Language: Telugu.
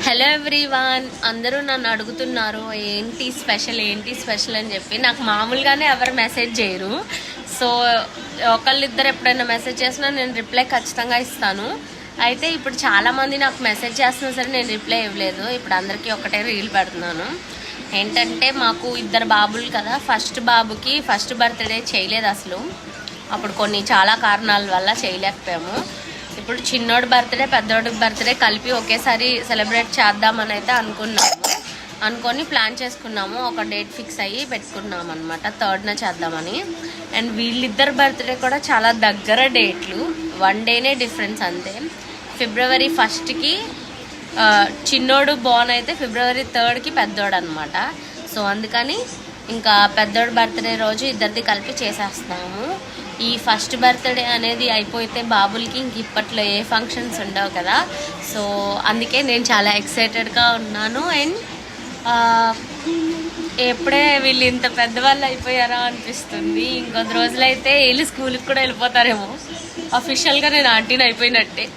హలో ఎవ్రీవన్, అందరూ నన్ను అడుగుతున్నారు ఏంటి స్పెషల్ అని చెప్పి. నాకు మామూలుగానే ఎవరు మెసేజ్ చేయరు. సో ఒకళ్ళిద్దరు ఎప్పుడైనా మెసేజ్ చేసినా నేను రిప్లై ఖచ్చితంగా ఇస్తాను. అయితే ఇప్పుడు చాలామంది నాకు మెసేజ్ చేస్తున్నా సరే నేను రిప్లై ఇవ్వలేదు. ఇప్పుడు అందరికీ ఒకటే రీల్ పెడుతున్నాను. ఏంటంటే మాకు 2 బాబులు కదా, ఫస్ట్ బాబుకి ఫస్ట్ బర్త్డే చేయలేదు అసలు. అప్పుడు చాలా కారణాల వల్ల చేయలేకపోయాము. ఇప్పుడు చిన్నోడి బర్త్డే పెద్దోడి బర్త్డే కలిపి ఒకేసారి సెలబ్రేట్ చేద్దామని అయితే అనుకొని ప్లాన్ చేసుకున్నాము. ఒక డేట్ ఫిక్స్ అయ్యి పెట్టుకున్నాం అనమాట, 3rd చేద్దామని. అండ్ వీళ్ళిద్దరు బర్త్డే కూడా చాలా దగ్గర డేట్లు, 1 డేనే డిఫరెన్స్ అంతే. February 1కి చిన్నోడు బోర్న్ అయితే February 3కి పెద్దోడు అనమాట. సో అందుకని ఇంకా పెద్దోడు బర్త్డే రోజు ఇద్దరిది కలిపి చేసేస్తాము. ఈ ఫస్ట్ బర్త్డే అనేది అయిపోతే బాబులకి ఇంక ఇప్పట్లో ఏ ఫంక్షన్స్ ఉండవు కదా. సో అందుకే నేను చాలా ఎక్సైటెడ్గా ఉన్నాను. అండ్ ఎప్పుడే వీళ్ళు ఇంత పెద్దవాళ్ళు అయిపోయారా అనిపిస్తుంది. ఇంకొద్ది రోజులైతే వీళ్ళు స్కూల్కి కూడా వెళ్ళిపోతారేమో. అఫీషియల్గా నేను ఆంటీని అయిపోయినట్టే.